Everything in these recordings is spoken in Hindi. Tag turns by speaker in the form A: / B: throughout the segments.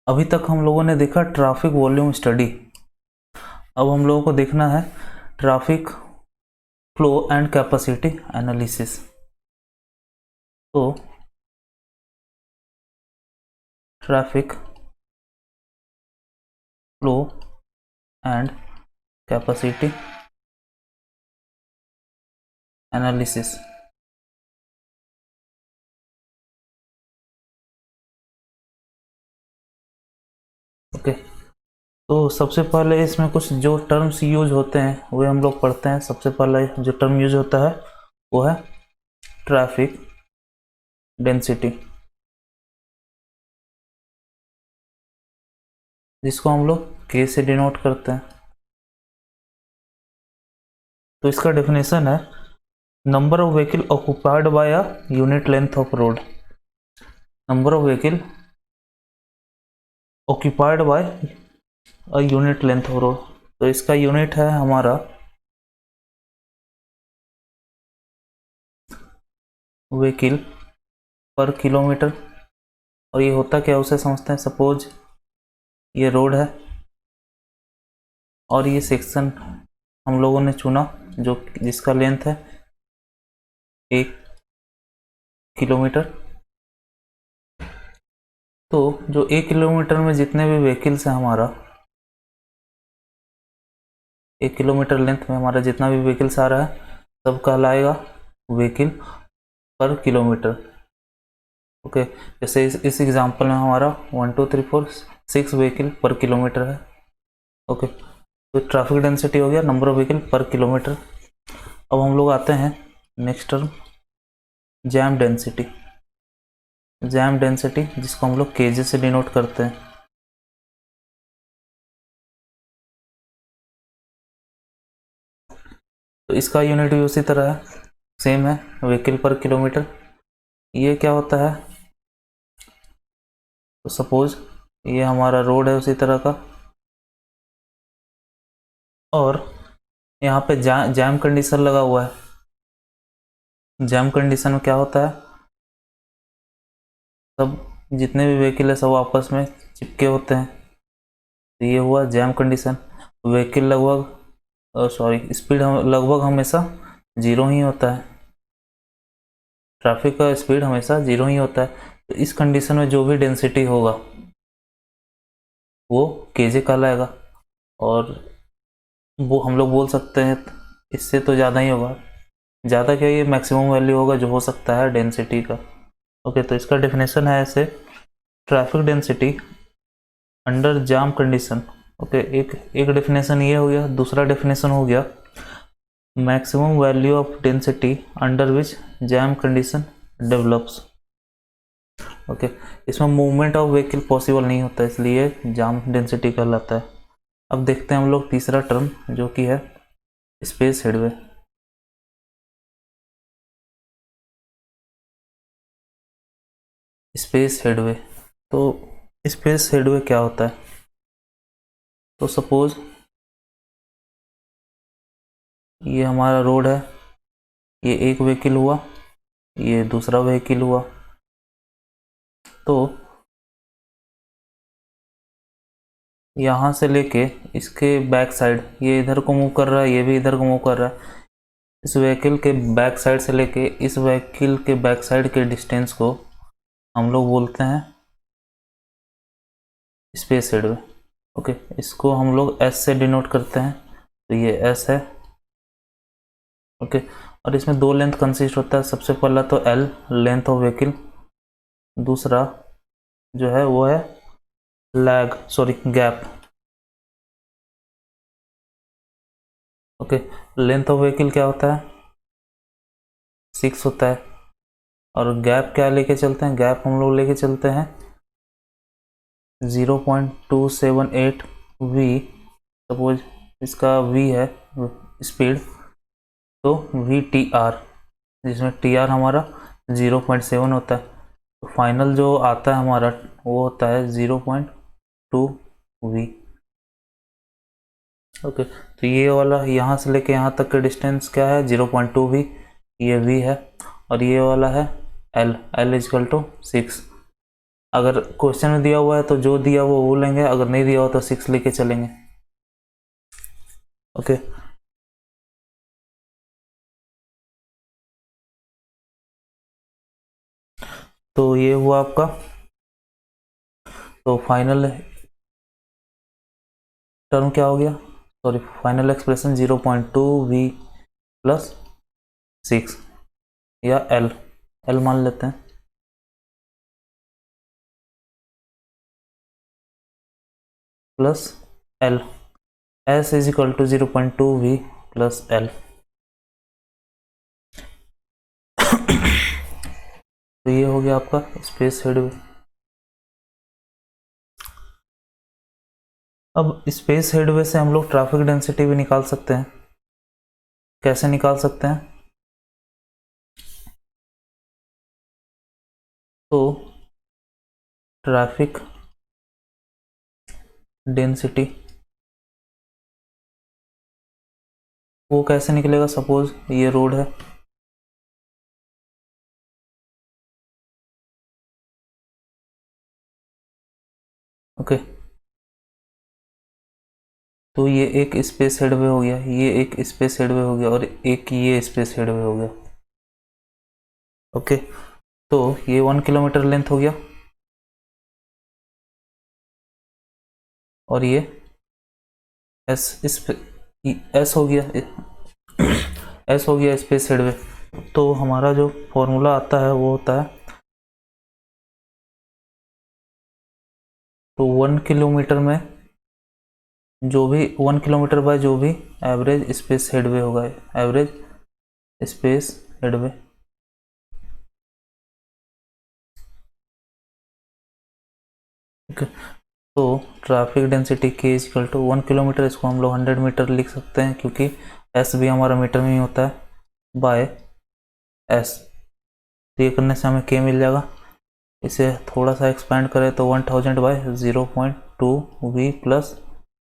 A: अभी तक हम लोगों ने देखा ट्रैफिक वॉल्यूम स्टडी। अब हम लोगों को देखना है traffic flow and capacity analysis. तो traffic flow and capacity analysis. Okay, तो सबसे पहले इसमें कुछ जो टर्म्स यूज होते हैं वे हम लोग पढ़ते हैं। सबसे पहले जो टर्म यूज होता है वो है ट्रैफिक डेंसिटी, जिसको हम लोग के से डिनोट करते हैं। तो इसका डेफिनेशन है number of vehicle occupied by a unit length of road. Number of vehicle occupied by a unit length of road. तो इसका यूनिट है हमारा व्हीकल पर किलोमीटर। और ये होता क्या उसे समझते हैं। सपोज ये रोड है और ये सेक्शन हम लोगों ने चुना जो जिसका लेंथ है 1 किलोमीटर। तो जो 1 किलोमीटर में जितने भी व्हीकल्स हैं हमारा 1 किलोमीटर लेंथ में हमारा जितना भी व्हीकल्स आ रहा है सब कहलाएगा व्हीकल पर किलोमीटर। ओके, जैसे इस एग्जांपल में हमारा 1 2 3 4 6 व्हीकल पर किलोमीटर है। ओके, तो ट्रैफिक डेंसिटी हो गया नंबर ऑफ व्हीकल पर किलोमीटर। अब हम लोग आते हैं next term jam density. Jam density जिसको हम लोग केजे से डिनोट करते हैं। तो इसका यूनिट भी उसी तरह है, सेम है, व्हीकल पर किलोमीटर। ये क्या होता है, तो सपोज ये हमारा रोड है उसी तरह का, और यहाँ पे जैम कंडीशन लगा हुआ है। जैम कंडीशन में क्या होता है, सब जितने भी व्हीकल है सब आपस में चिपके होते हैं। तो ये हुआ जैम कंडीशन। व्हीकल लगभग स्पीड लगभग हमेशा जीरो ही होता है। ट्रैफिक का स्पीड हमेशा जीरो ही होता है। तो इस कंडीशन में जो भी डेंसिटी होगा वो केजे कहलाएगा। और वो हम लोग बोल सकते हैं इससे तो ज़्यादा ही होगा। ज़्यादा क्या, ये मैक्सिमम वैल्यू होगा जो हो सकता है डेंसिटी का। ओके, तो इसका डेफिनेशन है ऐसे, ट्रैफिक डेंसिटी अंडर जाम कंडीशन। ओके, एक डेफिनेशन ये हो गया। दूसरा डेफिनेशन हो गया maximum value of density under which jam condition develops. Okay, इसमें मूवमेंट ऑफ व्हीकल पॉसिबल नहीं होता, इसलिए जाम डेंसिटी कहलाता है। अब देखते हैं हम लोग तीसरा टर्म जो कि है स्पेस हेडवे। स्पेस हेडवे, तो स्पेस हेडवे क्या होता है, तो सपोज ये हमारा रोड है, ये एक व्हीकल हुआ, ये दूसरा व्हीकल हुआ। तो यहाँ से लेके इसके बैक साइड, ये इधर को मूव कर रहा है, ये भी इधर को मूव कर रहा है। इस व्हीकल के बैक साइड से लेके इस व्हीकल के बैक साइड के डिस्टेंस को हम लोग बोलते हैं स्पेस हेडवे। ओके, इसको हम लोग एस से डिनोट करते हैं। तो ये एस है। ओके, और इसमें दो लेंथ कंसिस्ट होता है। सबसे पहला तो एल लेंथ ऑफ व्हीकल, दूसरा जो है वो है gap. Okay, length of vehicle क्या होता है 6 होता है। और गैप क्या लेके चलते हैं, गैप हम लोग लेके चलते हैं 0.278 वी। सपोज इसका वी है स्पीड, तो वी टी आर, जिसमें टी आर हमारा 0.7 होता है। तो फाइनल जो आता है हमारा वो होता है 0.2 वी। ओके, तो ये वाला यहाँ से लेके यहाँ तक का डिस्टेंस क्या है 0.2 वी, ये वी है। और ये वाला है एल, एल इजकल टू 6। अगर क्वेश्चन में दिया हुआ है तो जो दिया हुआ वो लेंगे, अगर नहीं दिया हुआ तो 6 लेके चलेंगे। ओके, तो ये हुआ आपका। तो फाइनल टर्म क्या हो गया, sorry final expression 0.2 v plus 6 या एल, एल मान लेते हैं, plus L, S is equal to 0.2 v plus L. तो ये हो गया आपका स्पेस हेडवे। अब स्पेस हेडवे से हम लोग ट्रैफिक डेंसिटी भी निकाल सकते हैं। कैसे निकाल सकते हैं, तो ट्रैफिक डेंसिटी वो कैसे निकलेगा, सपोज ये रोड है, ओके, तो ये एक स्पेस हेडवे हो गया, ये एक स्पेस हेडवे हो गया और एक ये स्पेस हेडवे हो गया। ओके, तो ये 1 किलोमीटर लेंथ हो गया और ये एस एस हो गया, एस हो गया स्पेस हेडवे। तो हमारा जो फॉर्मूला आता है वो होता है, तो 1 किलोमीटर में जो भी 1 किलोमीटर बाय जो भी एवरेज स्पेस हेडवे होगा, एवरेज स्पेस हेडवे, तो ट्रैफिक डेंसिटी के इज इक्वल टू 1 किलोमीटर, इसको हम लोग 100 मीटर लिख सकते हैं क्योंकि एस भी हमारा मीटर में ही होता है, बाय एस। तो ये करने से हमें के मिल जाएगा। इसे थोड़ा सा एक्सपेंड करें तो 1000 by 0.2 V plus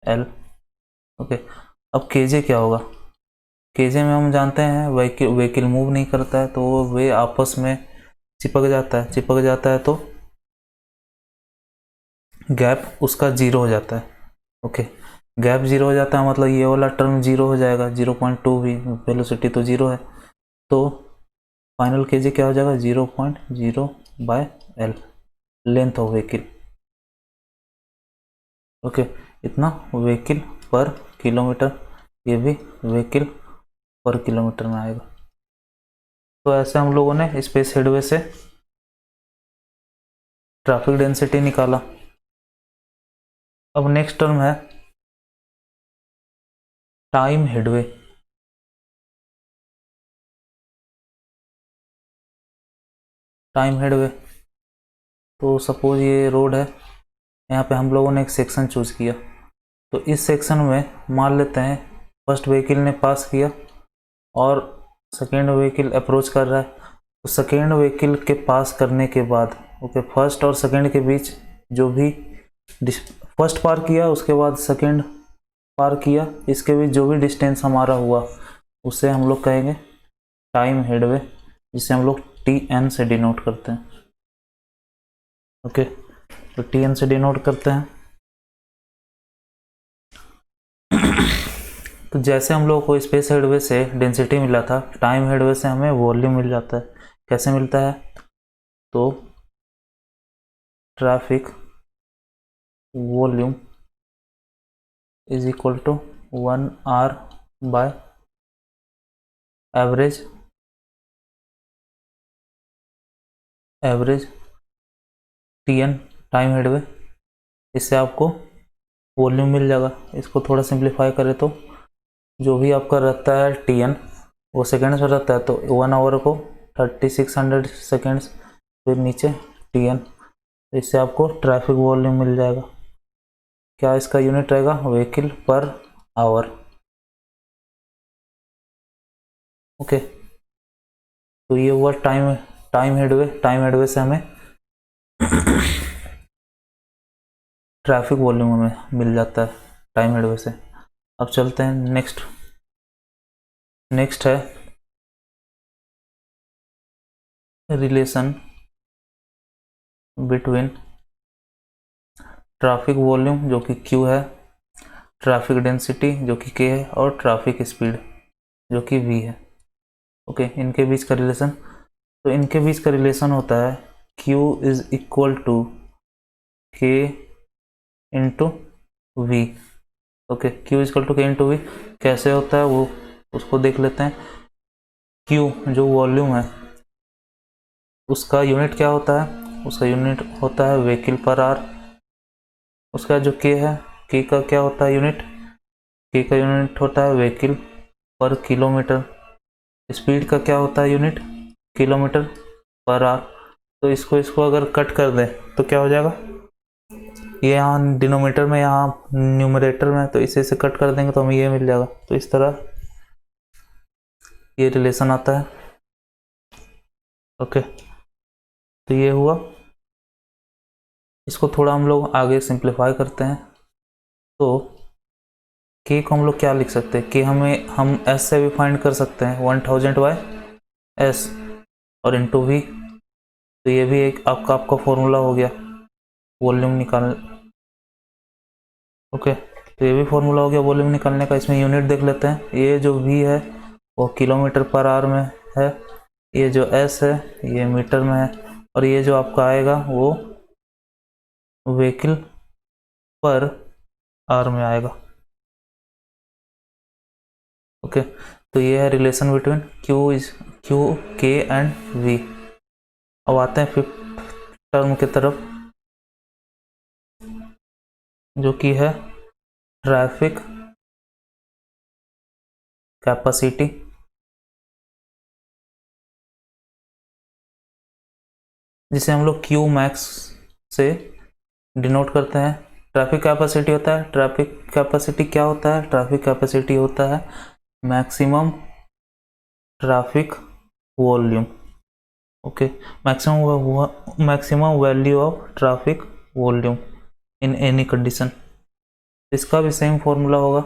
A: L. Okay, अब केजे क्या होगा, केजे में हम जानते हैं व्हीकल मूव नहीं करता है तो वे आपस में चिपक जाता है, चिपक जाता है तो गैप उसका जीरो हो जाता है। ओके, गैप जीरो हो जाता है मतलब ये वाला टर्म जीरो हो जाएगा, 0.2 भी वेलोसिटी तो जीरो है, तो फाइनल केजी क्या हो जाएगा 0.0 by L, length of vehicle. Okay, इतना व्हीकल पर किलोमीटर, ये भी व्हीकल पर किलोमीटर में आएगा। तो ऐसे हम लोगों ने स्पेस हेडवे से ट्रैफिक डेंसिटी निकाला। अब नेक्स्ट टर्म है टाइम हेडवे। टाइम हेडवे, तो सपोज ये रोड है, यहाँ पे हम लोगों ने एक सेक्शन चूज किया, तो इस सेक्शन में मान लेते हैं फर्स्ट व्हीकल ने पास किया और सेकेंड व्हीकल अप्रोच कर रहा है, तो सेकेंड व्हीकल के पास करने के बाद ओके, फर्स्ट और सेकेंड के बीच जो भी फर्स्ट पार किया उसके बाद सेकेंड पार किया, इसके बीच जो भी डिस्टेंस हमारा हुआ उसे हम लोग कहेंगे टाइम हेडवे, जिसे हम लोग टी एन से डिनोट करते हैं। ओके, तो टी एन से डिनोट करते हैं। तो जैसे हम लोग को स्पेस हेडवे से डेंसिटी मिला था, टाइम हेडवे से हमें वॉल्यूम मिल जाता है। कैसे मिलता है, तो traffic volume is equal to 1 R by average T N, time headway. इससे आपको वॉल्यूम मिल जाएगा। इसको थोड़ा सिंप्लीफाई करें तो जो भी आपका रहता है टी एन वो सेकेंड्स में रहता है, तो 1 आवर को 3600 सेकेंड्स, फिर नीचे टी एन, इससे आपको ट्रैफिक वॉल्यूम मिल जाएगा। क्या इसका यूनिट रहेगा, व्हीकल पर आवर। ओके, तो ये हुआ टाइम हेडवे से हमें ट्रैफिक वॉल्यूम हमें मिल जाता है टाइम हेडवे से। अब चलते हैं नेक्स्ट है रिलेशन बिटवीन ट्रैफिक वॉल्यूम जो कि Q है, ट्रैफिक डेंसिटी जो कि K है, और ट्रैफिक स्पीड जो कि V है। ओके, इनके बीच का रिलेशन, तो इनके बीच का रिलेशन होता है Q is equal to K into V। Okay, Q is equal to K into V कैसे होता है वो उसको देख लेते हैं। Q जो वॉल्यूम है उसका यूनिट क्या होता है, उसका यूनिट होता है व्हीकल पर आवर। उसका जो K है, K का क्या होता है यूनिट, K का यूनिट होता है व्हीकल पर किलोमीटर। स्पीड का क्या होता है यूनिट, किलोमीटर पर आवर। तो इसको अगर कट कर दें तो क्या हो जाएगा, ये यहाँ डिनोमीटर में, यहाँ न्यूमरेटर में, तो इसे कट कर देंगे तो हमें ये मिल जाएगा। तो इस तरह ये रिलेशन आता है। ओके, तो ये हुआ। इसको थोड़ा हम लोग आगे सिंप्लीफाई करते हैं। तो K को हम लोग क्या लिख सकते हैं, K हम S से भी फाइंड कर सकते हैं, 1000 बाय S और इंटू V। तो ये भी एक आपका फॉर्मूला हो गया वॉल्यूम निकाल। ओके, तो ये भी फॉर्मूला हो गया वॉल्यूम निकालने का। इसमें यूनिट देख लेते हैं, ये जो V है वो किलोमीटर पर आवर में है, ये जो S है ये मीटर में है, और ये जो आपका आएगा वो व्हीकल पर आवर में आएगा। ओके, तो ये है relation between Q, K and V। अब आते हैं फिफ्थ टर्म की तरफ जो कि है ट्रैफिक कैपेसिटी। जिसे हम लोग Q मैक्स से डिनोट करते हैं। ट्रैफिक कैपेसिटी होता है, ट्रैफिक कैपेसिटी क्या होता है, ट्रैफिक कैपेसिटी होता है maximum traffic volume. Okay, maximum value of traffic volume in any condition. इसका भी सेम फॉर्मूला होगा,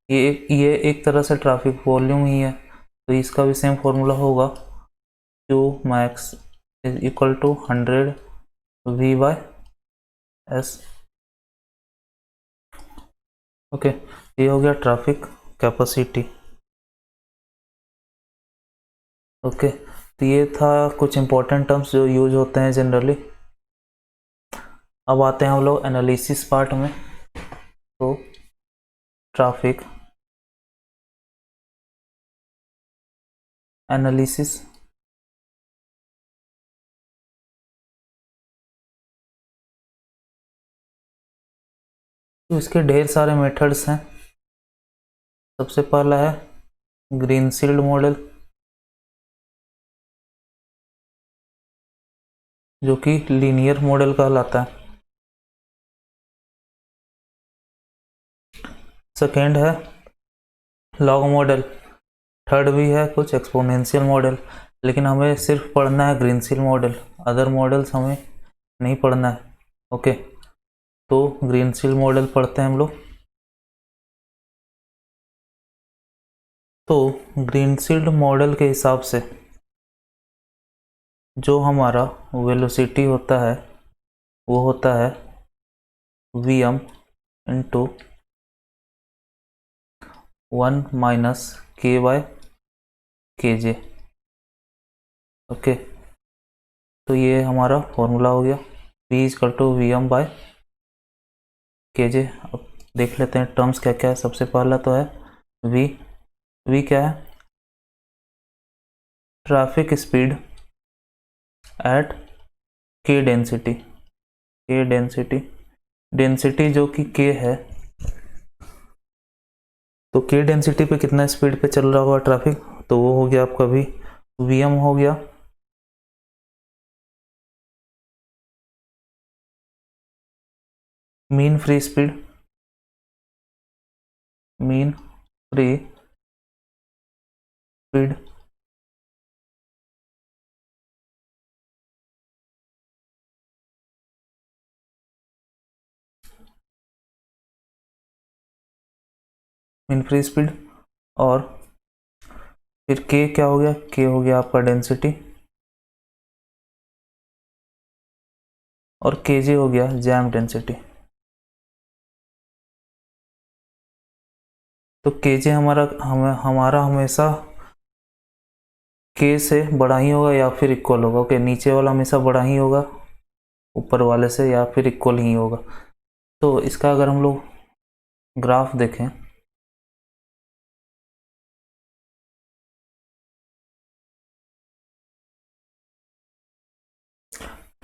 A: ये एक तरह से ट्रैफिक वॉल्यूम ही है, तो इसका भी सेम फॉर्मूला होगा Q max is equal to 100 V by S। Okay, ये हो गया ट्रैफिक कैपेसिटी। ओके, तो ये था कुछ इंपॉर्टेंट टर्म्स जो यूज होते हैं जनरली। अब आते हैं हम लोग एनालिसिस पार्ट में। तो ट्रैफिक एनालिसिस, तो इसके ढेर सारे मेथड्स हैं। सबसे पहला है ग्रीनफील्ड मॉडल जो कि लीनियर मॉडल कहलाता है। सेकेंड है लॉग मॉडल। थर्ड भी है कुछ एक्सपोनेंशियल मॉडल, लेकिन हमें सिर्फ पढ़ना है ग्रीनफील्ड मॉडल, अदर मॉडल्स हमें नहीं पढ़ना है। ओके, तो ग्रीनफील्ड मॉडल पढ़ते हैं हम लोग। तो ग्रीनफील्ड मॉडल के हिसाब से जो हमारा वेलोसिटी होता है वो होता है Vm into 1 minus K by KJ। Okay, तो ये हमारा फॉर्मूला हो गया V is equal to Vm by KJ। अब देख लेते हैं टर्म्स क्या क्या है। सबसे पहला तो है V क्या है, traffic speed at K density. K density जो कि K है, तो K डेंसिटी पे कितना स्पीड पे चल रहा होगा ट्रैफिक, तो वो हो गया आपका Vm हो गया mean free speed, mean free speed mean free speed. और फिर K क्या हो गया, K हो गया आपका डेंसिटी और kj हो गया जैम डेंसिटी। तो kj हमारा हमेशा k से बड़ा ही होगा या फिर इक्वल होगा। ओके, नीचे वाला हमेशा बड़ा ही होगा ऊपर वाले से या फिर इक्वल ही होगा। तो इसका अगर हम लोग ग्राफ देखें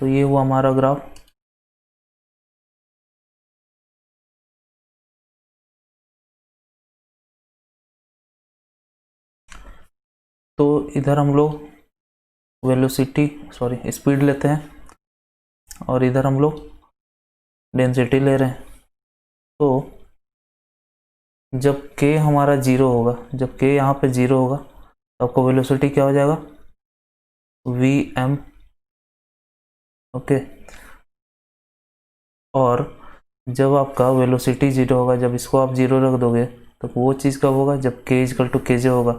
A: तो ये हुआ हमारा ग्राफ। तो इधर हम लोग वेलोसिटी स्पीड लेते हैं और इधर हम लोग डेंसिटी ले रहे हैं। तो जब k हमारा जीरो होगा, जब k यहाँ पे जीरो होगा तो आपको वेलोसिटी क्या हो जाएगा, vm। ओके, और जब आपका वेलोसिटी जीरो होगा, जब इसको आप जीरो रख दोगे तो वो चीज़ कब होगा, जब k इजकल टू kj होगा।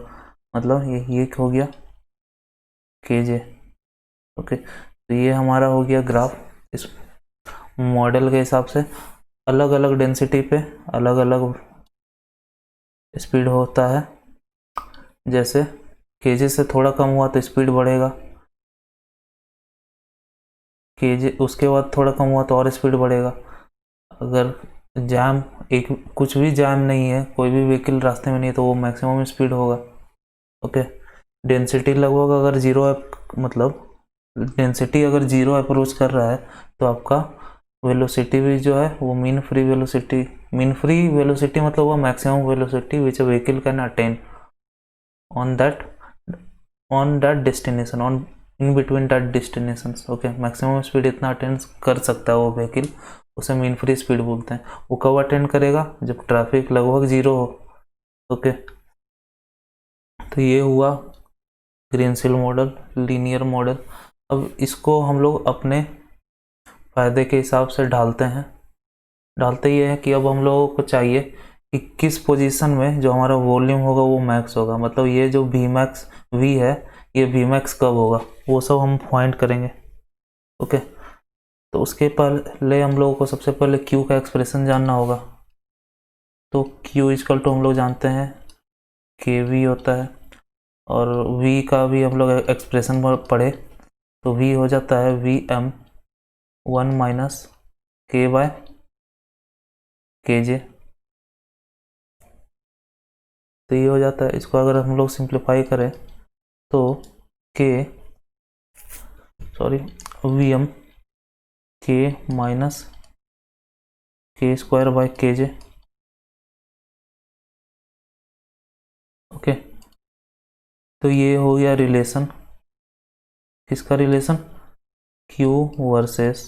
A: मतलब ये हो गया kj। ओके, तो ये हमारा हो गया ग्राफ। इस मॉडल के हिसाब से अलग अलग डेंसिटी पे अलग अलग स्पीड होता है। जैसे kj से थोड़ा कम हुआ तो स्पीड बढ़ेगा, kj उसके बाद थोड़ा कम हुआ तो और स्पीड बढ़ेगा। अगर जैम कुछ भी जैम नहीं है, कोई भी व्हीकल रास्ते में नहीं है, तो वो मैक्सिमम स्पीड होगा। ओके, डेंसिटी लगभग अगर जीरो मतलब डेंसिटी अगर जीरो अप्रोच कर रहा है तो आपका वेलोसिटी भी जो है वो मीन फ्री वेलोसिटी मतलब वो maximum velocity which a vehicle can attain on that destination, on in between that destinations. Okay, maximum speed इतना अटेंड कर सकता है वो व्हीकल, उसे मीन फ्री स्पीड बोलते हैं। वो कब अटेंड करेगा, जब ट्रैफिक लगभग जीरो हो। ओके, तो ये हुआ ग्रीनसिल मॉडल, लीनियर मॉडल। अब इसको हम लोग अपने फ़ायदे के हिसाब से ढालते ये है कि अब हम लोगों को चाहिए कि किस पोजीशन में जो हमारा वॉल्यूम होगा वो मैक्स होगा। मतलब ये जो वी है, ये वी मैक्स कब होगा, वो सब हम फाइंड करेंगे। ओके, तो उसके पहले हम लोगों को सबसे पहले क्यू का एक्सप्रेशन जानना होगा। तो क्यू इजकल टू हम लोग जानते हैं के वी होता है, और वी का भी हम लोग एक्सप्रेशन पढ़े तो वी हो जाता है we M 1 minus K by K J. तो ये हो जाता है। इसको अगर हम लोग सिंप्लीफाई करें तो वी एम के माइनस के square by K J. Okay, तो ये हो गया रिलेशन, किसका रिलेशन, Q वर्सेस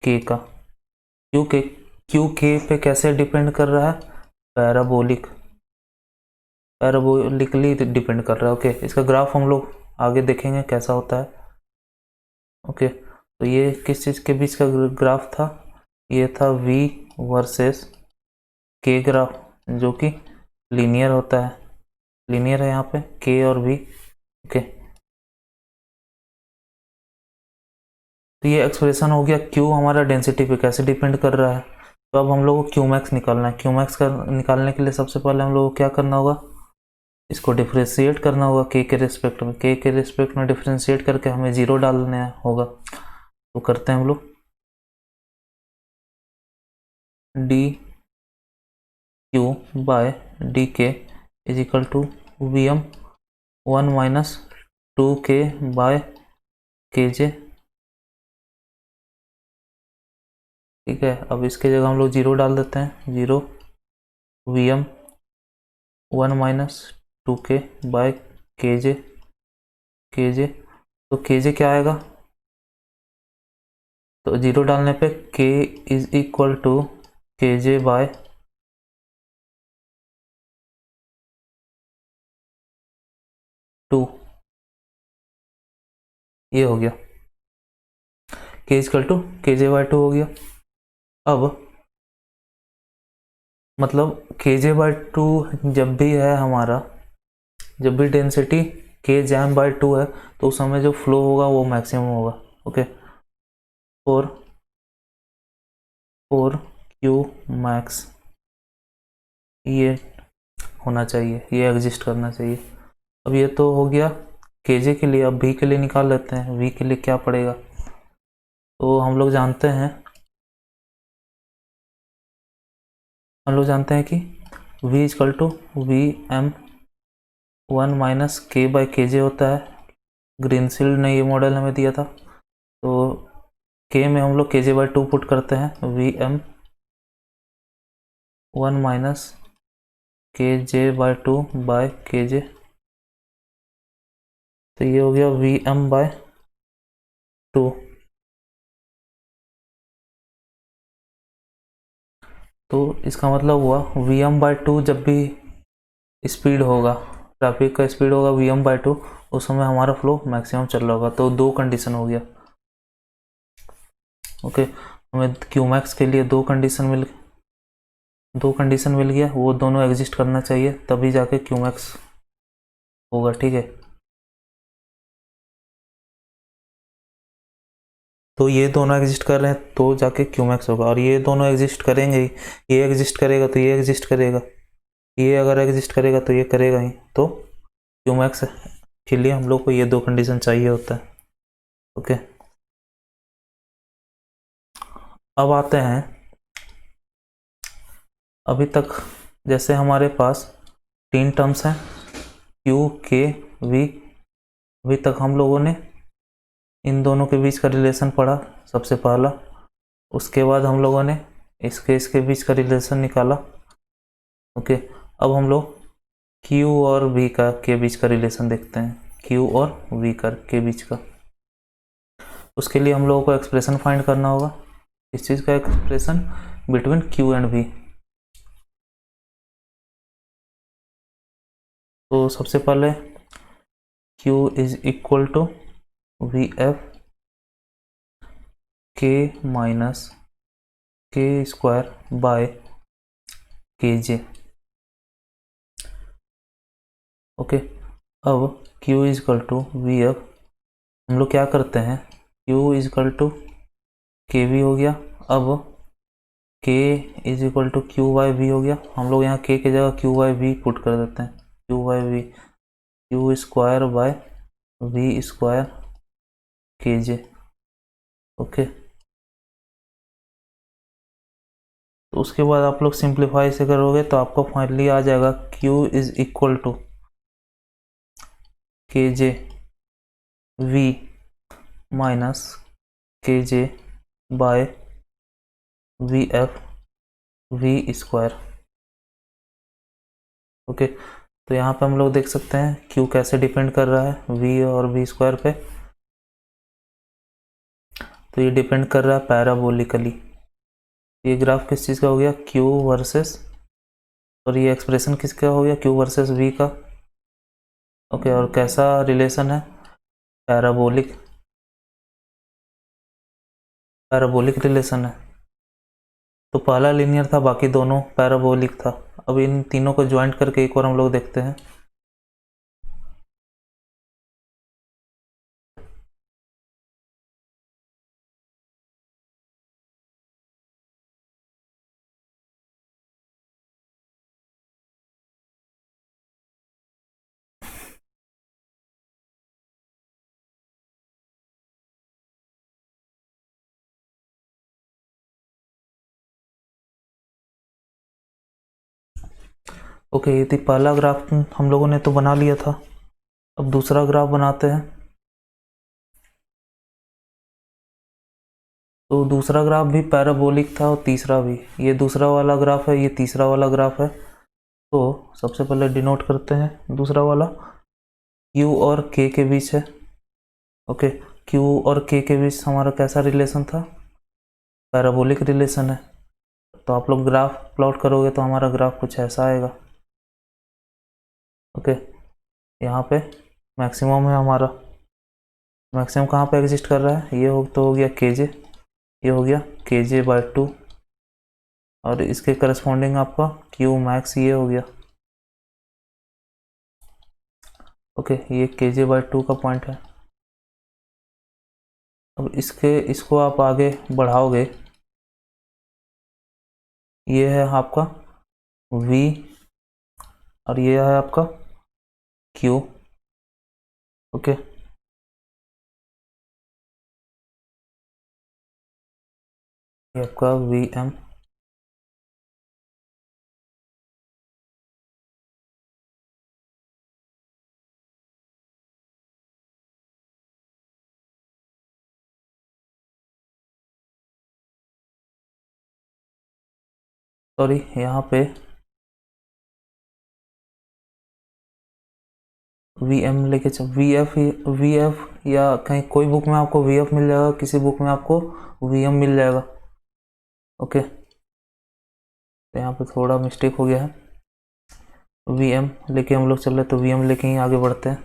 A: K का। क्यू के पे कैसे डिपेंड कर रहा है, पैराबोलिकली डिपेंड कर रहा है। ओके, इसका ग्राफ हम लोग आगे देखेंगे कैसा होता है। ओके, तो ये किस चीज़ के बीच का ग्राफ था, ये था V वर्सेस K ग्राफ, जो कि लीनियर होता है, लीनियर है यहाँ पे K और V। ओके, तो ये एक्सप्रेशन हो गया। Q हमारा डेंसिटी पे कैसे डिपेंड कर रहा है। तो अब हम लोग को क्यू मैक्स निकालना है। क्यू मैक्स निकालने के लिए सबसे पहले हम लोग को क्या करना होगा, इसको डिफ्रेंशिएट करना होगा के रिस्पेक्ट में। के रिस्पेक्ट में डिफ्रेंशिएट करके हमें जीरो डालना होगा। तो करते हैं हम लोग, D Q by D K is equal to V M 1 minus 2k by K J. ठीक है, अब इसके जगह हम लोग जीरो डाल देते हैं, zero V M 1 minus 2k by K J. तो के जे क्या आएगा, तो जीरो डालने पे k इज इक्वल टू के जे बाय 2। ये हो गया k इजकल टू के जे बाय 2 हो गया। अब मतलब के जे बाय 2 जब भी है हमारा, जब भी डेंसिटी k जैम बाय 2 है तो उस समय जो फ्लो होगा वो मैक्सिमम होगा। ओके, फॉर क्यू मैक्स ये होना चाहिए, ये एग्जिस्ट करना चाहिए। अब ये तो हो गया केजे के लिए। अब वी के लिए निकाल लेते हैं, वी के लिए क्या पड़ेगा। तो हम लोग जानते हैं कि v is equal to V M 1-k/kj होता है। ग्रीनफील्ड ने ये मॉडल हमें दिया था। तो k में हम लोग kj/2 पुट करते हैं, वी एम 1-kj/2/kj। तो ये हो गया Vm/2। तो इसका मतलब हुआ Vm/2 जब भी स्पीड होगा, ट्रैफिक का स्पीड होगा Vm/2, उस समय हमारा फ्लो मैक्सिमम चल रहा होगा। तो दो कंडीशन हो गया। ओके, हमें क्यूमैक्स के लिए दो कंडीशन मिल गया, वो दोनों एग्जिस्ट करना चाहिए तभी जाके क्यूमैक्स होगा। ठीक है, तो ये दोनों एग्जिस्ट कर रहे हैं तो जाके क्यूमैक्स होगा, और ये दोनों एग्जिस्ट करेंगे ही। ये एग्जिस्ट करेगा तो ये एग्जिस्ट करेगा, ये अगर एग्जिस्ट करेगा तो ये करेगा ही। तो क्यूमैक्स के लिए हम लोग को ये दो कंडीशन चाहिए होता है। ओके, अब आते हैं, अभी तक जैसे हमारे पास तीन टर्म्स हैं क्यू के वी। अभी तक हम लोगों ने इन दोनों के बीच का रिलेशन पढ़ा सबसे पहला। उसके बाद हम लोगों ने इसके बीच का रिलेशन निकाला। ओके, अब हम लोग Q और V का के बीच का रिलेशन देखते हैं, Q और V का के बीच का। उसके लिए हम लोगों को एक्सप्रेशन फाइंड करना होगा। इस चीज़ का expression between Q and V। तो सबसे पहले Q is equal to VF K minus K² okay, अब Q is equal to VF, हम लोग क्या करते हैं, Q is equal to KV हो गया। अब K is equal to Q/V हो गया। हम लोग यहाँ K की जगह Q/V पुट कर देते हैं, Q/V Q² ओके। तो उसके बाद आप लोग सिंप्लीफाई से करोगे तो आपको फाइनली आ जाएगा Q is equal to KJ/V minus KJ/VF/V²। Okay, तो यहाँ पे हम लोग देख सकते हैं Q कैसे डिपेंड कर रहा है V और V² पे। तो ये डिपेंड कर रहा है पैराबोलिकली। ये ग्राफ किस चीज़ का हो गया, Q वर्सेस, और ये एक्सप्रेशन किसका हो गया, Q वर्सेस V का। ओके, और कैसा रिलेशन है, पैराबोलिक रिलेशन है। तो पहला लीनियर था, बाकी दोनों पैराबोलिक था। अब इन तीनों को ज्वाइंट करके एक और हम लोग देखते हैं। ओके, ये थी पहला ग्राफ हम लोगों ने तो बना लिया था। अब दूसरा ग्राफ बनाते हैं। तो दूसरा ग्राफ भी पैराबोलिक था और तीसरा भी। ये दूसरा वाला ग्राफ है, ये तीसरा वाला ग्राफ है। तो सबसे पहले डिनोट करते हैं दूसरा वाला, Q और K के बीच है। ओके, Q और K के बीच हमारा कैसा रिलेशन था, पैराबोलिक रिलेशन है। तो आप लोग ग्राफ प्लॉट करोगे तो हमारा ग्राफ कुछ ऐसा आएगा। ओके, यहाँ पे मैक्सिमम है हमारा। मैक्सिमम कहाँ पे एग्जिस्ट कर रहा है, ये हो गया KJ, ये हो गया KJ/2, और इसके करस्पॉन्डिंग आपका Q मैक्स ये हो गया। ओके, ये KJ/2 का पॉइंट है। अब इसको आप आगे बढ़ाओगे, ये है आपका V और ये है आपका Q। ओके, ये आपका VM। सॉरी, यहाँ पे VM लेके चल, VF या कहीं कोई बुक में आपको VF मिल जाएगा, किसी बुक में आपको VM मिल जाएगा। ओके, तो यहाँ पे थोड़ा मिस्टेक हो गया है, VM लेके हम लोग चल रहे, तो VM लेके ही आगे बढ़ते हैं।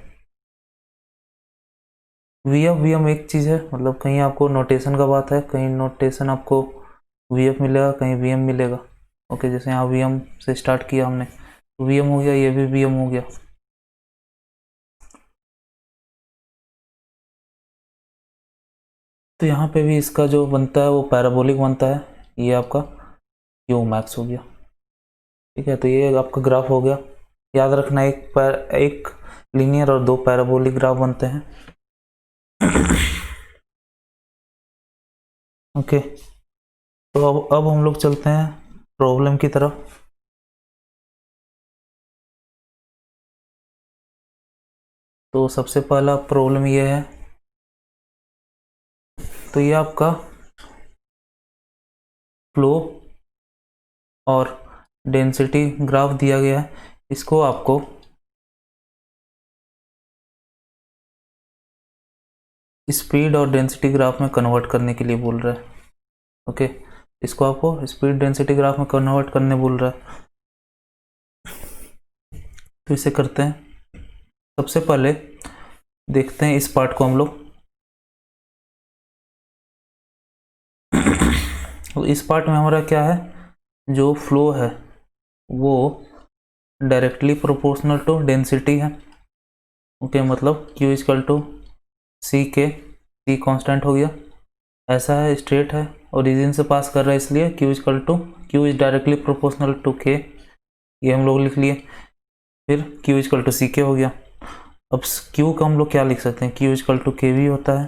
A: VM एक चीज़ है, मतलब कहीं आपको नोटेशन का बात है, कहीं नोटेशन आपको VF मिलेगा, कहीं VM मिलेगा। ओके, जैसे यहाँ VM से स्टार्ट किया हमने, तो VM हो गया, ये भी VM हो गया। तो यहाँ पे भी इसका जो बनता है वो पैराबोलिक बनता है, ये आपका Q मैक्स हो गया। ठीक है, तो ये आपका ग्राफ हो गया। याद रखना, एक लीनियर और दो पैराबोलिक ग्राफ बनते हैं। ओके, तो अब हम लोग चलते हैं प्रॉब्लम की तरफ। तो सबसे पहला प्रॉब्लम ये है, तो ये आपका फ्लो और डेंसिटी ग्राफ दिया गया है, इसको आपको स्पीड और डेंसिटी ग्राफ में कन्वर्ट करने के लिए बोल रहा है। ओके, इसको आपको स्पीड डेंसिटी ग्राफ में कन्वर्ट करने बोल रहा है। तो इसे करते हैं। सबसे पहले देखते हैं इस पार्ट को हम लोग। इस पार्ट में हमारा क्या है, जो फ्लो है वो डायरेक्टली प्रोपोर्शनल टू डेंसिटी है। ओके, मतलब Q इक्वल टू सी के, सी कांस्टेंट हो गया, ऐसा है, स्ट्रेट है, ओरिजिन से पास कर रहा है, इसलिए Q equal to Q is directly proportional to K, ये हम लोग लिख लिए। फिर Q इक्वल टू सी के हो गया। अब Q का हम लोग क्या लिख सकते हैं, Q इक्वल टू के भी होता है,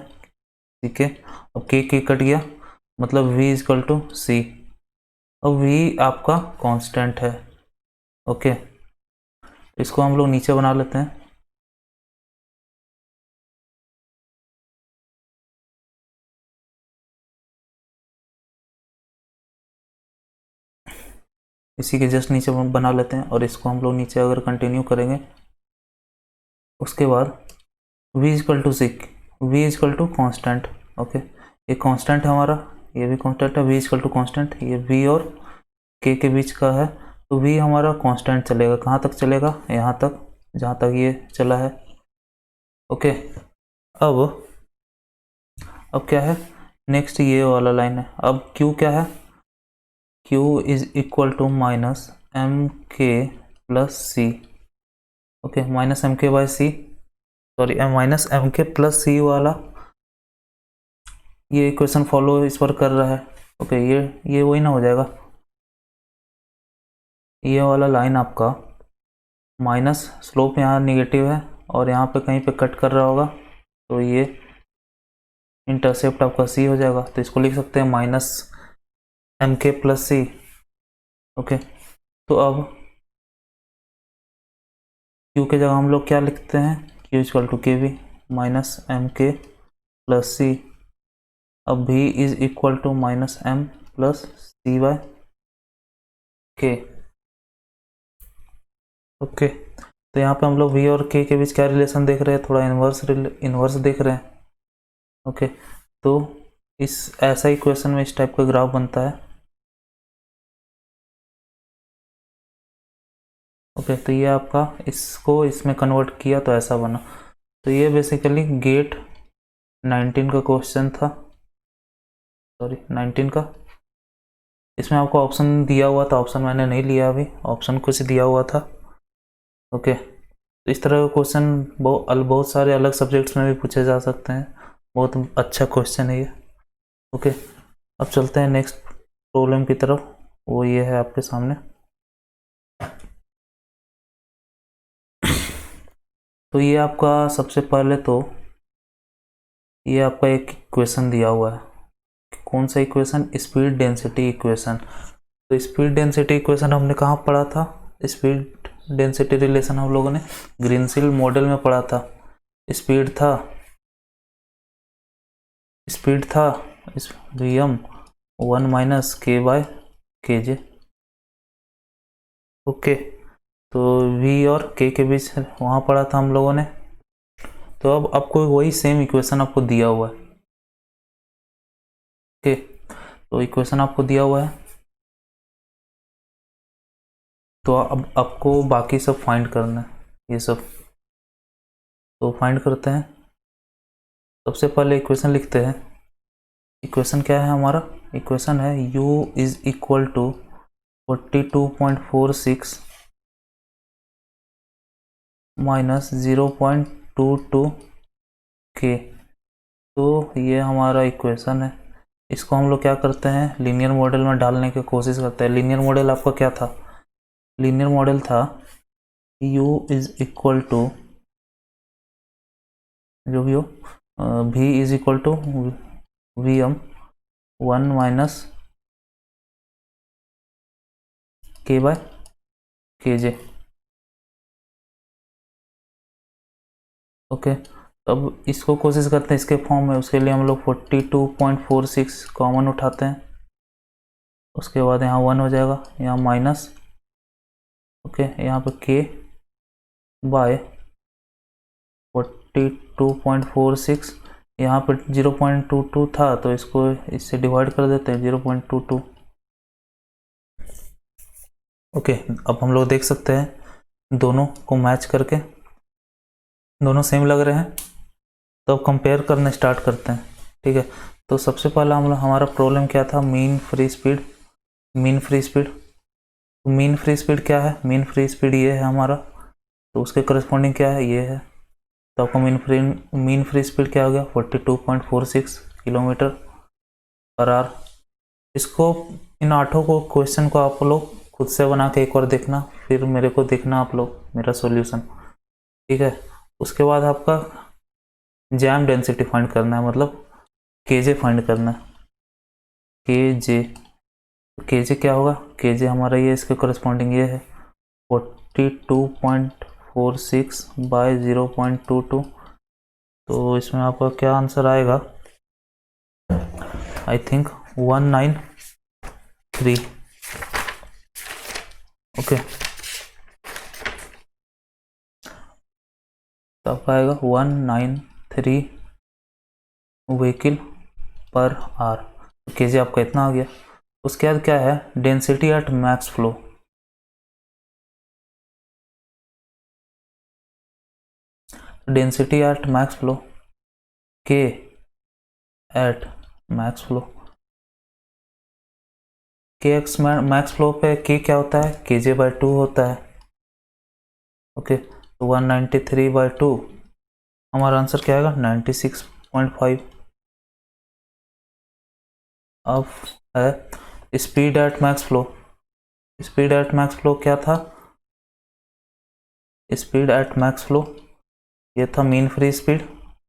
A: ठीक है। अब के कट गया, मतलब V इक्वल टू सी। अब V आपका कांस्टेंट है। ओके, इसको हम लोग नीचे बना लेते हैं। इसी के जस्ट नीचे बना लेते हैं, और इसको हम लोग नीचे अगर कंटिन्यू करेंगे, उसके बाद V equal to sick, V equal to constant. Okay, ये कॉन्स्टेंट है हमारा, ये भी कॉन्स्टेंट है, V इक्वल टू कॉन्स्टेंट, ये V और K के बीच का है, तो V हमारा कॉन्स्टेंट चलेगा, कहाँ तक चलेगा, यहाँ तक, जहाँ तक ये चला है। ओके, अब क्या है, नेक्स्ट ये वाला लाइन है। अब Q क्या है, Q is equal to minus M K plus C. Okay, minus M K by C, sorry minus M K plus C वाला ये इक्वेशन फॉलो इस पर कर रहा है। ओके, ये वही ना हो जाएगा, ये वाला लाइन आपका माइनस, स्लोप यहाँ निगेटिव है और यहाँ पे कहीं पे कट कर रहा होगा, तो ये इंटरसेप्ट आपका सी हो जाएगा। तो इसको लिख सकते हैं minus M K plus C. Okay, तो अब Q के जगह हम लोग क्या लिखते हैं, Q equal to K V minus M K plus C. अब V is equal to minus M plus C by K. Okay, तो यहाँ पे हम लोग V और K के बीच क्या रिलेशन देख रहे हैं, थोड़ा इन्वर्स देख रहे हैं। ओके, तो इस ऐसा इक्वेशन में इस टाइप का ग्राफ बनता है। ओके, तो ये आपका इसको इसमें कन्वर्ट किया तो ऐसा बना। तो ये बेसिकली गेट 19 का क्वेश्चन था, सॉरी 19 का। इसमें आपको ऑप्शन दिया हुआ था, ऑप्शन मैंने नहीं लिया अभी, ऑप्शन कुछ दिया हुआ था। ओके, तो इस तरह का क्वेश्चन बहुत सारे अलग सब्जेक्ट्स में भी पूछे जा सकते हैं, बहुत अच्छा क्वेश्चन है ये। ओके, अब चलते हैं नेक्स्ट प्रॉब्लम की तरफ। वो ये है आपके सामने। तो ये आपका सबसे पहले तो ये आपका एक इक्वेशन दिया हुआ है। कौन सा इक्वेशन? Speed density equation. तो स्पीड डेंसिटी इक्वेशन हमने कहाँ पढ़ा था? स्पीड डेंसिटी रिलेशन हम लोगों ने ग्रीनफील्ड मॉडल में पढ़ा था। स्पीड था इस Vm 1 minus K by K J. Okay, तो V और K के बीच वहाँ पढ़ा था हम लोगों ने। तो अब आपको वही सेम इक्वेशन आपको दिया हुआ है। ओके, तो इक्वेशन आपको दिया हुआ है, तो अब आपको बाकी सब फाइंड करना है, ये सब। तो फाइंड करते हैं। सबसे पहले इक्वेशन लिखते हैं। इक्वेशन क्या है हमारा? इक्वेशन है u is equal to 42.46 minus 0.22 K. तो ये हमारा इक्वेशन है। इसको हम लोग क्या करते हैं? लीनियर मॉडल में डालने की कोशिश करते हैं। लीनियर मॉडल आपका क्या था? लीनियर मॉडल था u इज इक्वल टू, जो भी हो, v is equal to Vm 1 minus K by K J. Okay, अब इसको कोशिश करते हैं इसके फॉर्म में। उसके लिए हम लोग 42.46 कॉमन उठाते हैं। उसके बाद यहाँ 1 हो जाएगा, यहाँ माइनस, ओके, यहाँ पे k बाय 42.46, यहाँ पे 0.22 था तो इसको इससे डिवाइड कर देते हैं, 0.22। ओके, अब हम लोग देख सकते हैं दोनों को मैच करके दोनों सेम लग रहे हैं। तो अब कंपेयर करना स्टार्ट करते हैं। ठीक है, तो सबसे पहला हमारा प्रॉब्लम क्या था? Mean free speed. Mean free speed, तो मीन फ्री स्पीड क्या है? मीन फ्री स्पीड ये है हमारा, तो उसके करस्पॉन्डिंग क्या है? ये है। तो आपको मीन फ्री स्पीड क्या हो गया? 42.46 किलोमीटर पर आवर। इसको, इन आठों को क्वेश्चन को आप लोग खुद से बना के एक बार देखना, फिर मेरे को देखना आप लोग मेरा सॉल्यूशन। ठीक है, उसके बाद आपका जैम डेंसिटी फाइंड करना है, मतलब केजे फाइंड करना है। केजे क्या होगा? केजे हमारा ये, इसके करस्पॉन्डिंग ये है 42.46 बाय 0.22। तो इसमें आपका क्या आंसर आएगा? I think 193। ओके, तब आएगा 193 व्हीकल पर आवर। केजे आपका इतना आ गया। उसके बाद क्या है? Density at max flow. Density at max flow, के एट मैक्स फ्लो, के एक्स मैक्स फ्लो पे के क्या होता है? के जे बाई 2 होता है। ओके, तो 193/2, हमारा आंसर क्या आएगा? 96.5। अब है speed at max flow. Speed at max flow क्या था? स्पीड एट मैक्स फ्लो ये था मीन फ्री स्पीड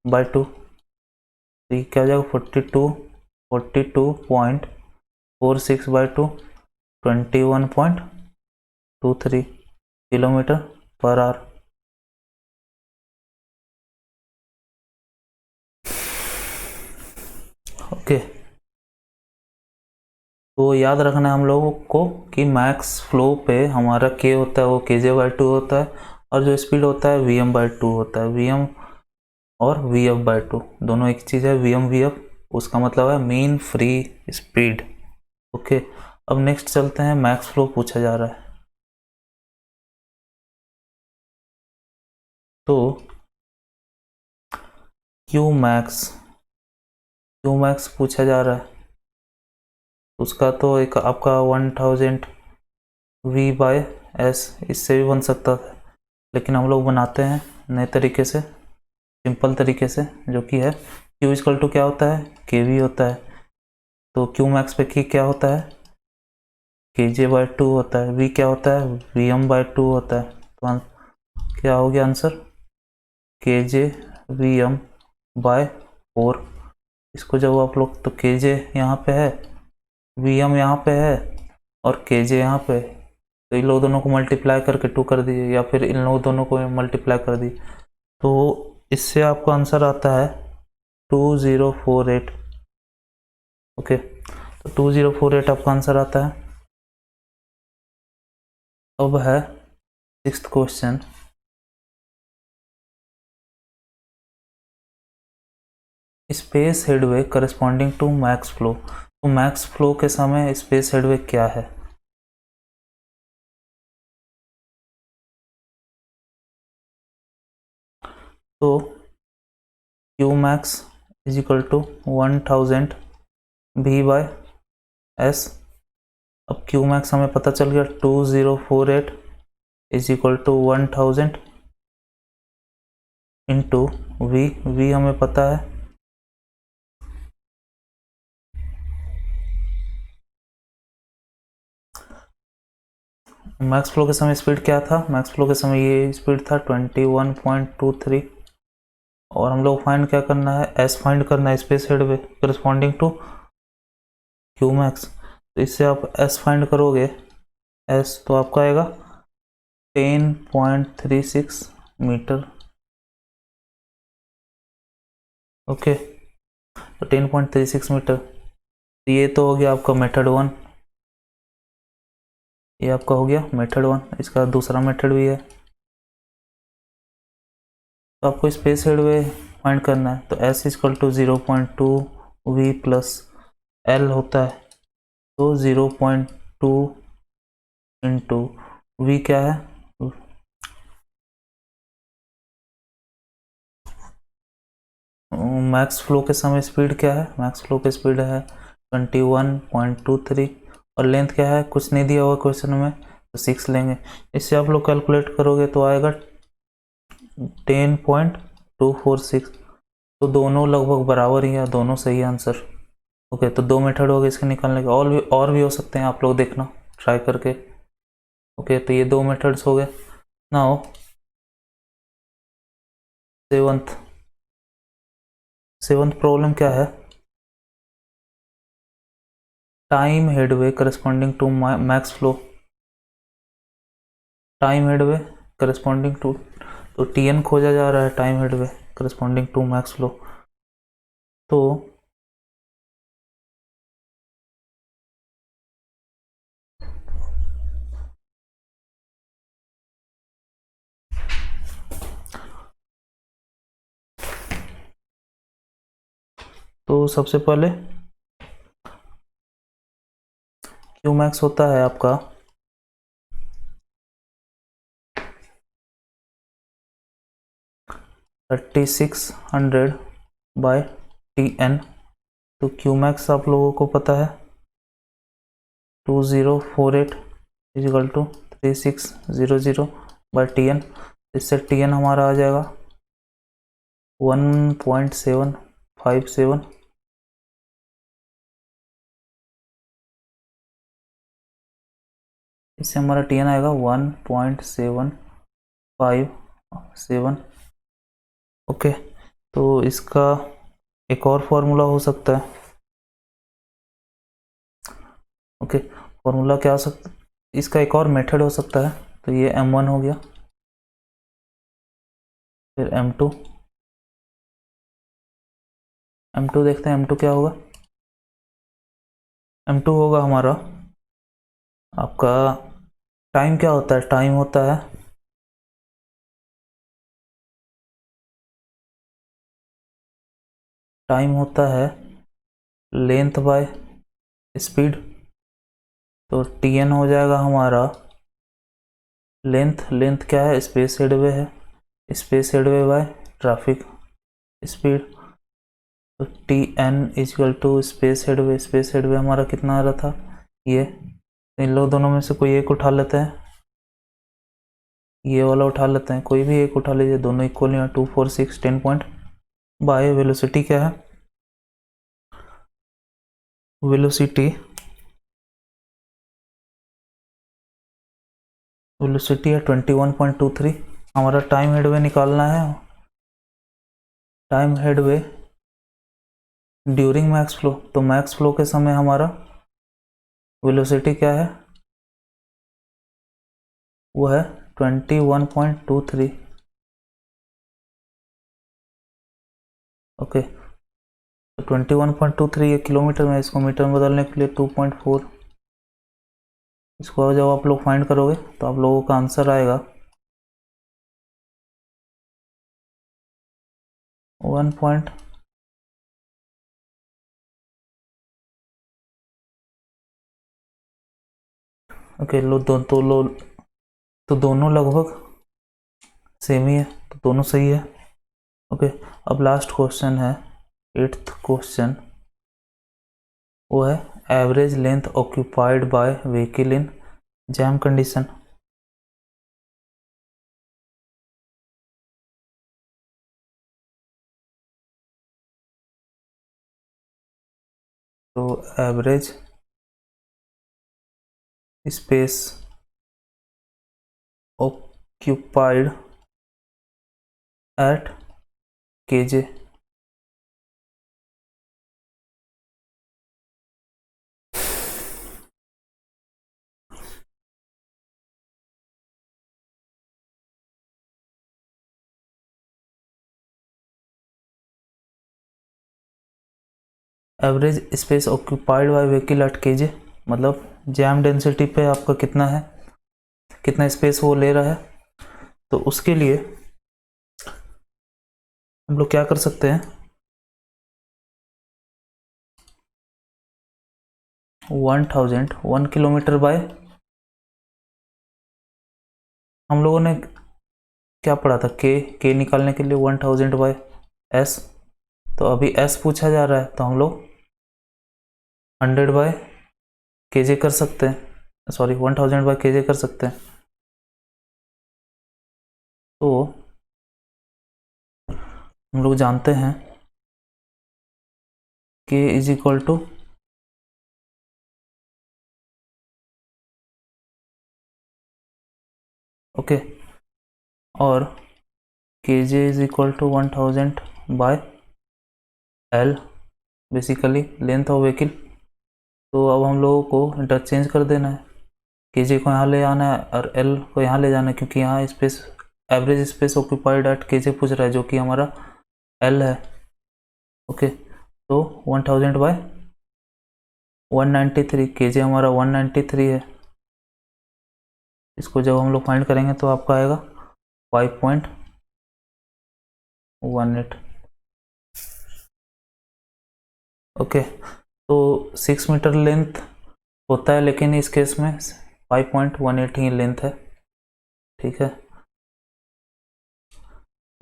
A: बाय 2। तो ये क्या हो जाएगा? 42.46/2, 21.23 किलोमीटर पर आवर। ओके, तो याद रखना है हम लोगों को कि मैक्स फ्लो पे हमारा के होता है वो kj/2 होता है, और जो स्पीड होता है Vm/2 होता है। Vm और Vf/2 दोनों एक चीज़ है। Vm Vf उसका मतलब है मीन फ्री स्पीड। ओके, अब नेक्स्ट चलते हैं। मैक्स फ्लो पूछा जा रहा है, तो क्यू मैक्स पूछा जा रहा है। उसका तो एक आपका 1000 V/s इससे भी बन सकता था, लेकिन हम लोग बनाते हैं नए तरीके से, सिंपल तरीके से, जो कि है Q इजकल टू क्या होता है, KV होता है। तो Q मैक्स पे की क्या होता है, KJ/2 होता है। V क्या होता है, VM/2 होता है। तो क्या हो गया आंसर, KJ/VM/4। इसको जब आप लोग, तो KJ यहाँ पे है, VM यहाँ पे है और KJ यहाँ पे, तो इन लोग दोनों को मल्टीप्लाई करके 2 कर दीजिए, या फिर इन लोग दोनों को मल्टीप्लाई कर दीजिए, तो इससे आपको आंसर आता है 2048। ओके, तो 2048 आपका आंसर आता है। अब है 6th question. Space headway corresponding to max flow. तो मैक्स फ्लो के समय स्पेस हेडवे क्या है, तो Q max is equal to 1000 V/S। अब Q मैक्स हमें पता चल गया 2048 is equal to 1000 into V हमें पता है मैक्स फ्लो के समय स्पीड क्या था, मैक्स फ्लो के समय ये स्पीड था 21.23। और हम लोग फाइंड क्या करना है, S फाइंड करना है, space headway corresponding to Q max. तो इससे आप S फाइंड करोगे, S तो आपका आएगा 10.36 मीटर। ओके, तो 10.36 मीटर। ये तो हो गया आपका मेथड 1, ये आपका हो गया मेथड 1। इसका दूसरा मेथड भी है। तो आपको स्पेस हेडवे फाइंड करना है, तो S equal to 0.2 V plus L होता है। तो 0.2 इंटू V क्या है, मैक्स फ्लो के समय स्पीड क्या है, मैक्स फ्लो की स्पीड है 21.23। और लेंथ क्या है, कुछ नहीं दिया हुआ क्वेश्चन में, तो 6 लेंगे। इससे आप लोग कैलकुलेट करोगे तो आएगा 10.246। तो दोनों लगभग बराबर ही है, दोनों सही आंसर। ओके, तो 2 मेथड हो गए इसके निकालने के, और भी हो सकते हैं, आप लोग देखना ट्राई करके। ओके, तो ये 2 मेथड्स हो गए। नाउ सेवंथ प्रॉब्लम क्या है, time headway corresponding to max flow. Time headway corresponding to, तो TN खोजा जा रहा है, time headway corresponding to max flow. तो सबसे पहले Q मैक्स होता है आपका 3600/TN। तो Q मैक्स आप लोगों को पता है 2048 इजिकल टू 3600/TN। इससे TN हमारा आ जाएगा 1.757। इससे हमारा TN आएगा 1.757। ओके, तो इसका एक और फॉर्मूला हो सकता है। ओके, फॉर्मूला क्या हो सकता है, इसका एक और मेथड हो सकता है। तो ये M1 हो गया, फिर M2 देखते हैं M2 क्या होगा। M2 होगा हमारा आपका, टाइम क्या होता है, टाइम होता है लेंथ बाय स्पीड। तो TN हो जाएगा हमारा लेंथ क्या है, स्पेस हेडवे है, space headway by traffic speed. तो TN equal to space headway हमारा कितना आ रहा था, ये। इन लोग दोनों में से कोई एक उठा लेते हैं, ये वाला उठा लेते हैं, कोई भी एक उठा लीजिए, दोनों इक्वल है। 246 10 पॉइंट बाय वेलोसिटी क्या है वेलोसिटी है 21.23। हमारा टाइम हेडवे निकालना है, time headway during max flow. तो मैक्स फ्लो के समय हमारा वेलोसिटी क्या है, वो है 21.23। ओके, तो 21.23 ये किलोमीटर में, इसको मीटर में बदलने के लिए 2.4। इसको जब आप लोग फाइंड करोगे तो आप लोगों का आंसर आएगा 1 ओके लो तो दोनों लगभग सेम ही है, तो दोनों सही है। ओके, अब लास्ट क्वेश्चन है, 8th क्वेश्चन, वो है average length occupied by vehicle in jam condition. तो average space occupied at kj। Average space occupied by vehicle at kj मतलब जैम डेंसिटी पे आपका कितना है, कितना स्पेस वो ले रहा है। तो उसके लिए हम लोग क्या कर सकते हैं, 1000 1 किलोमीटर बाय, हम लोगों ने क्या पढ़ा था, के निकालने के लिए 1000 बाय एस। तो अभी एस पूछा जा रहा है तो हम लोग 100 बाय केजे कर सकते हैं, सॉरी 1000 बाय केजे कर सकते हैं। तो हम लोग जानते हैं के इज इक्वल टू ओके, और K J is equal to 1000 by L, basically length of vehicle. तो अब हम लोगों को इंटरचेंज कर देना है, के जे को यहाँ ले आना है और एल को यहाँ ले जाना है, क्योंकि यहाँ space average space occupied at K J पूछ रहा है जो कि हमारा एल है। ओके, तो 1000 बाय 193, के जे हमारा 193 है। इसको जब हम लोग फाइंड करेंगे तो आपका आएगा 5.18। ओके, तो 6 मीटर लेंथ होता है, लेकिन इस केस में 5.18 ही लेंथ है। ठीक है,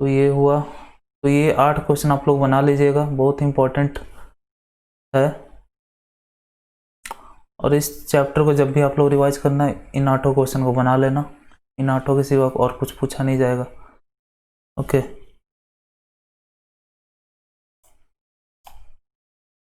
A: तो ये हुआ। तो ये 8 क्वेश्चन आप लोग बना लीजिएगा, बहुत इंपॉर्टेंट है। और इस चैप्टर को जब भी आप लोग रिवाइज करना है, इन 8 क्वेश्चन को बना लेना, इन 8 के सिवा और कुछ पूछा नहीं जाएगा। ओके।